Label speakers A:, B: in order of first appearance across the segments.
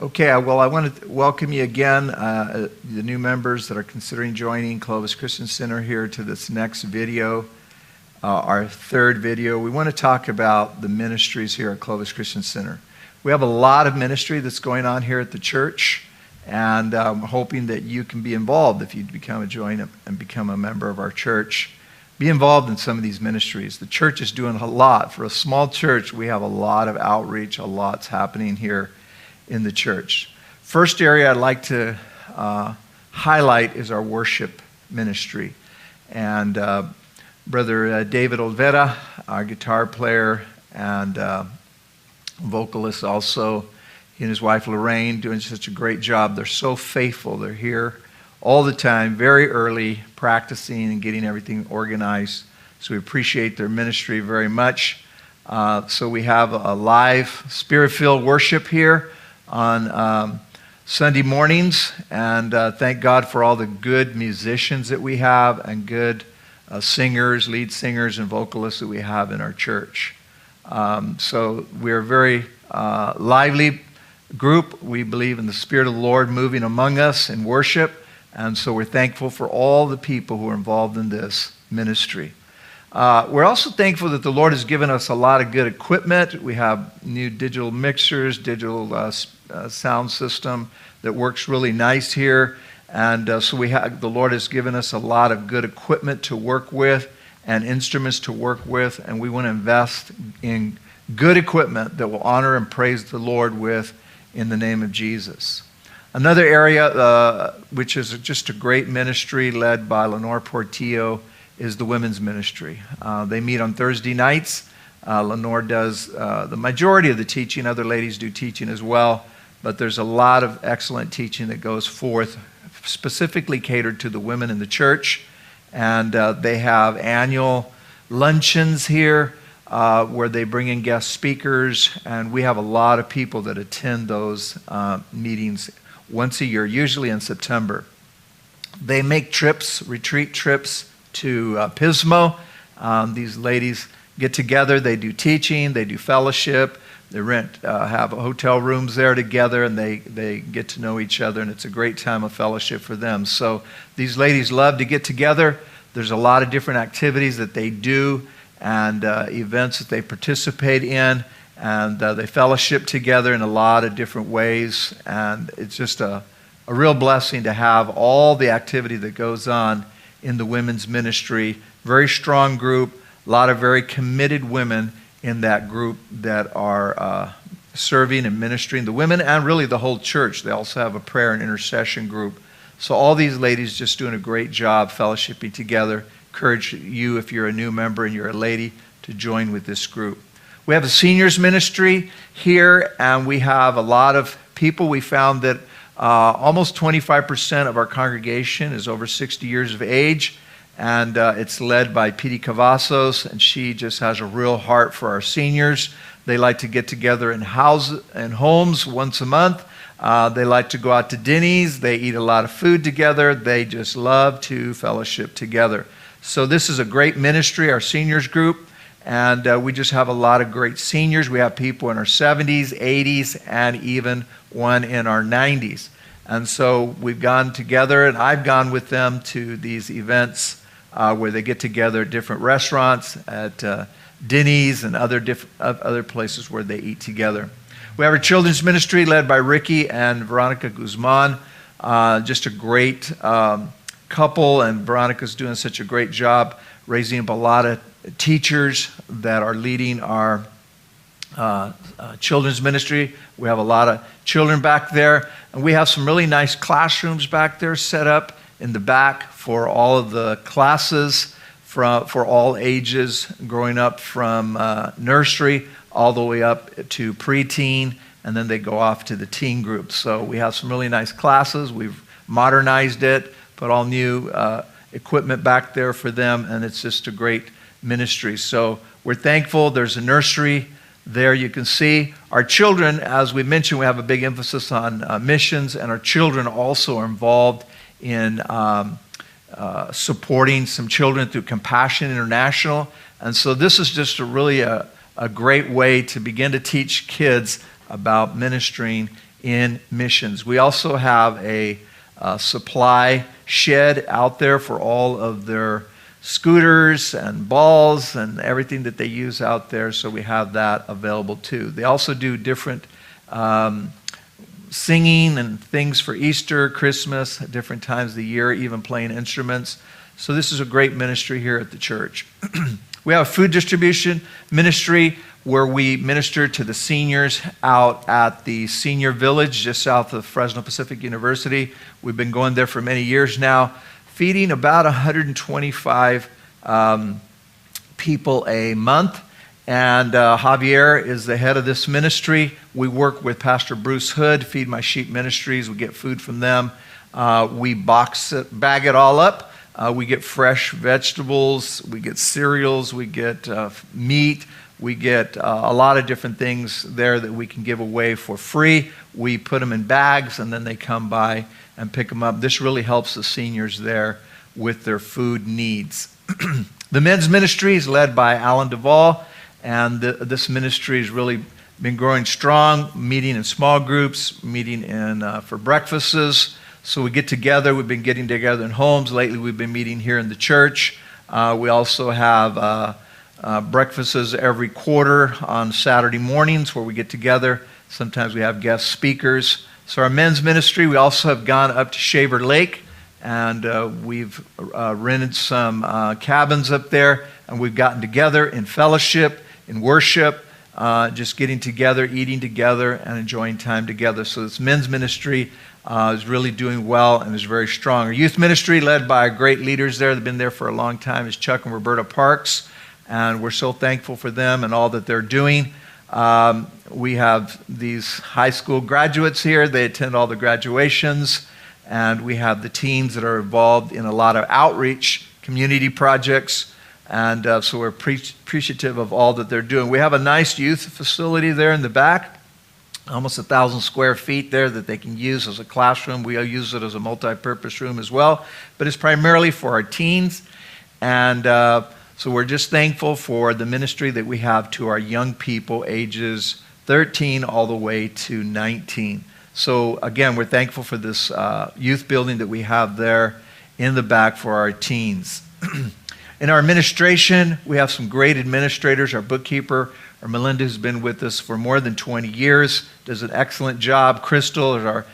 A: Okay, well, I want to welcome you again, the new members that are considering joining Clovis Christian Center here to this next video, our third video. We want to talk about the ministries here at Clovis Christian Center. We have a lot of ministry that's going on here at the church, and I'm hoping that you can be involved if you join and become a member of our church. Be involved in some of these ministries. The church is doing a lot. For a small church, we have a lot of outreach, a lot's happening here in the church. First area I'd like to highlight is our worship ministry. And Brother David Olvera, our guitar player and vocalist also, he and his wife Lorraine doing such a great job. They're so faithful. They're here all the time, very early, practicing and getting everything organized. So we appreciate their ministry very much. So we have a live spirit-filled worship here on Sunday mornings, and thank God for all the good musicians that we have and good singers, lead singers, and vocalists that we have in our church. So we're a very lively group. We believe in the Spirit of the Lord moving among us in worship, and so we're thankful for all the people who are involved in this ministry. We're also thankful that the Lord has given us a lot of good equipment. We have new digital mixers, digital sound system that works really nice here. And so the Lord has given us a lot of good equipment to work with and instruments to work with. And we want to invest in good equipment that will honor and praise the Lord with in the name of Jesus. Another area, which is just a great ministry led by Lenore Portillo, is the women's ministry. They meet on Thursday nights. Lenore does the majority of the teaching. Other ladies do teaching as well. But there's a lot of excellent teaching that goes forth, specifically catered to the women in the church. And they have annual luncheons here where they bring in guest speakers. And we have a lot of people that attend those meetings once a year, usually in September. They make trips, retreat trips, to Pismo. These ladies get together, they do teaching, they do fellowship, they have hotel rooms there together, and they get to know each other, and it's a great time of fellowship for them. So these ladies love to get together. There's a lot of different activities that they do and events that they participate in, and they fellowship together in a lot of different ways, and it's just a real blessing to have all the activity that goes on in the women's ministry. Very strong group, a lot of very committed women in that group that are serving and ministering the women and really the whole church. They also have a prayer and intercession group. So all these ladies just doing a great job fellowshipping together. Encourage you, if you're a new member and you're a lady, to join with this group. We have a seniors ministry here, and we have a lot of people. We found that almost 25% of our congregation is over 60 years of age, and it's led by Pidi Cavazos, and she just has a real heart for our seniors. They like to get together in homes once a month. They like to go out to Denny's. They eat a lot of food together. They just love to fellowship together. So this is a great ministry, our seniors group, and we just have a lot of great seniors. We have people in our 70s, 80s, and even one in our 90s. And so we've gone together, and I've gone with them to these events where they get together at different restaurants, at Denny's and other places where they eat together. We have our children's ministry led by Ricky and Veronica Guzman. Just a great couple, and Veronica's doing such a great job raising up a lot of teachers that are leading our children's ministry. We have a lot of children back there, and we have some really nice classrooms back there set up in the back for all of the classes for all ages, growing up from nursery all the way up to preteen, and then they go off to the teen group. So we have some really nice classes. We've modernized it, put all new equipment back there for them, and it's just a great ministry. So we're thankful. There's a nursery there you can see. Our children, as we mentioned, we have a big emphasis on missions, and our children also are involved in supporting some children through Compassion International. And so this is just a great way to begin to teach kids about ministering in missions. We also have a supply shed out there for all of their scooters and balls and everything that they use out there, so we have that available too. They also do different singing and things for Easter, Christmas, at different times of the year, even playing instruments. So this is a great ministry here at the church. We have a food distribution ministry where we minister to the seniors out at the senior village just south of Fresno Pacific University. We've been going there for many years now, feeding about 125 people a month. And Javier is the head of this ministry. We work with Pastor Bruce Hood, Feed My Sheep Ministries. We get food from them. We bag it all up. We get fresh vegetables. We get cereals. We get meat. We get a lot of different things there that we can give away for free. We put them in bags, and then they come by and pick them up. This really helps the seniors there with their food needs. The men's ministry is led by Alan Duvall. And this ministry has really been growing strong, meeting in small groups, meeting for breakfasts. So we get together. We've been getting together in homes. Lately, we've been meeting here in the church. We also have breakfasts every quarter on Saturday mornings where we get together. Sometimes we have guest speakers. So our men's ministry, we also have gone up to Shaver Lake, and we've rented some cabins up there, and we've gotten together in fellowship, in worship, just getting together, eating together, and enjoying time together. So this men's ministry is really doing well and is very strong. Our youth ministry, led by great leaders there that have been there for a long time, is Chuck and Roberta Parks, and we're so thankful for them and all that they're doing. We have these high school graduates here. They attend all the graduations, and we have the teens that are involved in a lot of outreach, community projects. And so we're appreciative of all that they're doing. We have a nice youth facility there in the back, almost 1,000 square feet there that they can use as a classroom. We use it as a multi-purpose room as well, but it's primarily for our teens. And so we're just thankful for the ministry that we have to our young people, ages 13 all the way to 19. So again, we're thankful for this youth building that we have there in the back for our teens. In our administration, we have some great administrators. Our bookkeeper, our Melinda, who's been with us for more than 20 years, does an excellent job. Crystal is our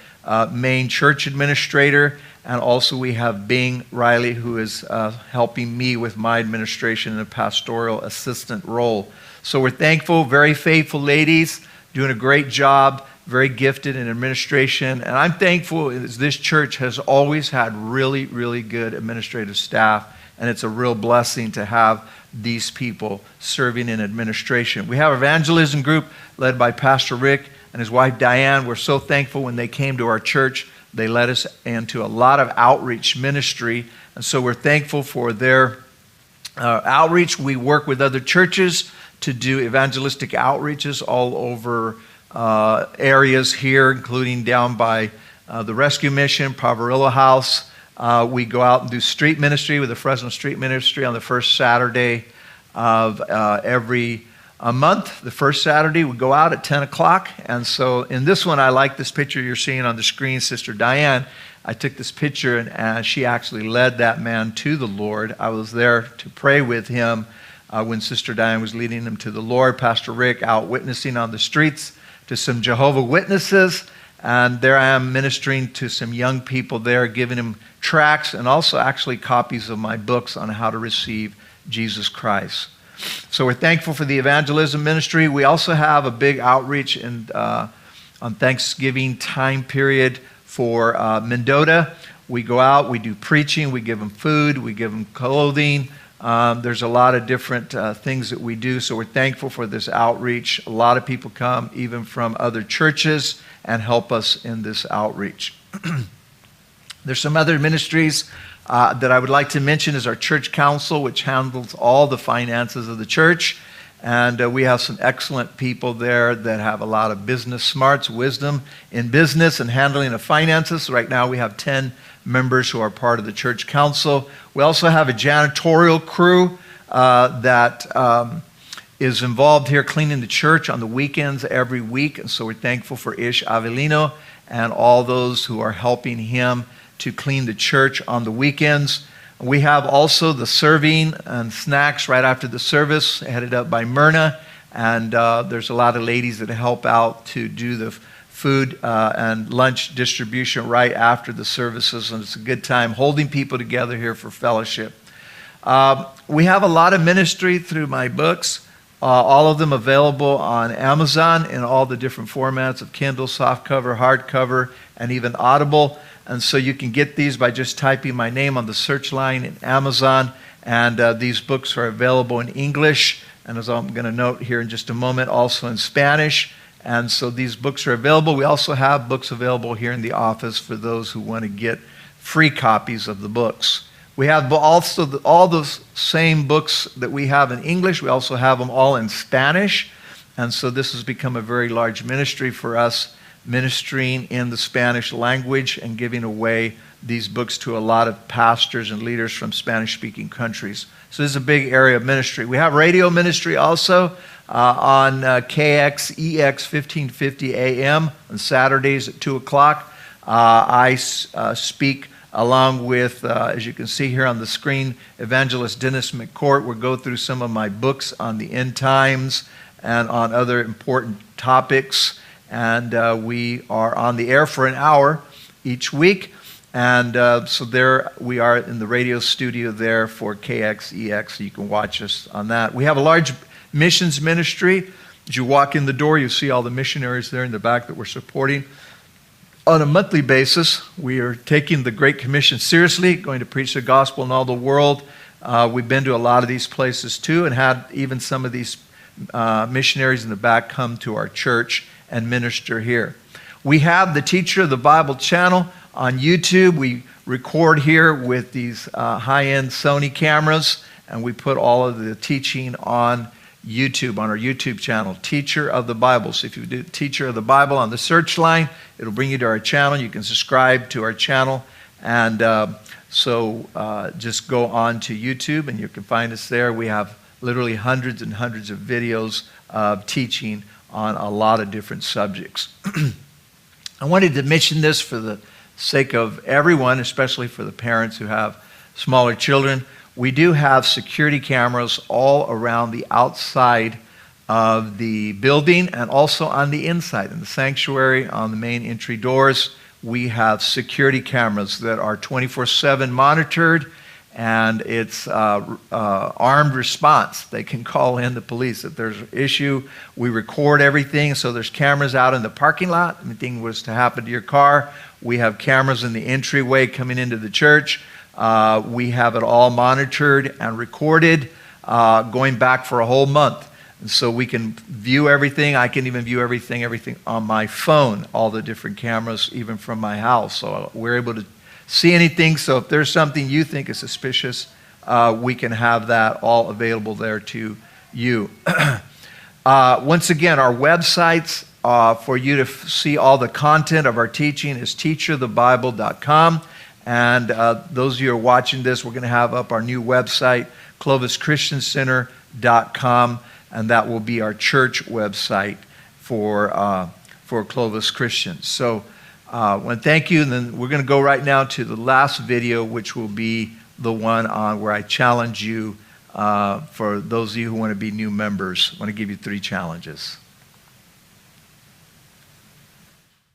A: main church administrator. And also we have Bing Riley, who is helping me with my administration in a pastoral assistant role. So we're thankful, very faithful ladies, doing a great job, very gifted in administration. And I'm thankful as this church has always had really, really good administrative staff. And it's a real blessing to have these people serving in administration. We have an evangelism group led by Pastor Rick and his wife Diane. We're so thankful when they came to our church. They led us into a lot of outreach ministry. And so we're thankful for their outreach. We work with other churches to do evangelistic outreaches all over areas here, including down by the Rescue Mission, Poverello House. We go out and do street ministry with the Fresno Street Ministry on the first Saturday of every month. The first Saturday we go out at 10 o'clock. And so in this one, I like this picture you're seeing on the screen, Sister Diane. I took this picture and she actually led that man to the Lord. I was there to pray with him when Sister Diane was leading him to the Lord. Pastor Rick out witnessing on the streets to some Jehovah Witnesses. And there I am ministering to some young people there, giving them tracts and also actually copies of my books on how to receive Jesus Christ. So we're thankful for the evangelism ministry. We also have a big outreach on Thanksgiving time period for Mendota. We go out, we do preaching, we give them food, we give them clothing. There's a lot of different things that we do. So we're thankful for this outreach. A lot of people come even from other churches and help us in this outreach. There's some other ministries that I would like to mention is our church council, which handles all the finances of the church. And we have some excellent people there that have a lot of business smarts, wisdom in business and handling of finances. Right now we have 10 members who are part of the church council. We also have a janitorial crew that is involved here cleaning the church on the weekends every week. And so we're thankful for Ish Avelino and all those who are helping him to clean the church on the weekends. We have also the serving and snacks right after the service, headed up by Myrna. And there's a lot of ladies that help out to do the food and lunch distribution right after the services. And it's a good time holding people together here for fellowship. We have a lot of ministry through my books. All of them available on Amazon in all the different formats of Kindle, softcover, hardcover, and even Audible. And so you can get these by just typing my name on the search line in Amazon. And these books are available in English, and as I'm going to note here in just a moment, also in Spanish. And so these books are available. We also have books available here in the office for those who want to get free copies of the books. We have also all the same books that we have in English. We also have them all in Spanish. And so this has become a very large ministry for us, ministering in the Spanish language and giving away these books to a lot of pastors and leaders from Spanish-speaking countries. So this is a big area of ministry. We have radio ministry also on KXEX 1550 AM on Saturdays at 2 o'clock. I speak along with, as you can see here on the screen, Evangelist Dennis McCourt. We'll go through some of my books on the end times and on other important topics. And we are on the air for an hour each week. And so there we are in the radio studio there for KXEX, so you can watch us on that. We have a large missions ministry. As you walk in the door, you see all the missionaries there in the back that we're supporting. On a monthly basis, we are taking the Great Commission seriously, going to preach the gospel in all the world. We've been to a lot of these places too, and had even some of these missionaries in the back come to our church and minister here. We have the Teacher of the Bible channel on YouTube. We record here with these high-end Sony cameras, and we put all of the teaching on YouTube, on our YouTube channel, Teacher of the Bible. So if you do Teacher of the Bible on the search line, it'll bring you to our channel. You can subscribe to our channel. And so just go on to YouTube and you can find us there. We have literally hundreds and hundreds of videos of teaching on a lot of different subjects. I wanted to mention this for the sake of everyone, especially for the parents who have smaller children. We do have security cameras all around the outside of the building and also on the inside. In the sanctuary, on the main entry doors, we have security cameras that are 24/7 monitored, and it's armed response. They can call in the police if there's an issue. We record everything, so there's cameras out in the parking lot. If anything was to happen to your car, we have cameras in the entryway coming into the church. We have it all monitored and recorded, going back for a whole month. And so we can view everything. I can even view everything on my phone, all the different cameras, even from my house. So we're able to see anything. So if there's something you think is suspicious, we can have that all available there to you. Once again, our websites for you to see all the content of our teaching is teacherthebible.com. And those of you who are watching this, we're going to have up our new website, clovischristiancenter.com, and that will be our church website for Clovis Christians. So I want to thank you, and then we're going to go right now to the last video, which will be the one on where I challenge you for those of you who want to be new members. I want to give you 3 challenges.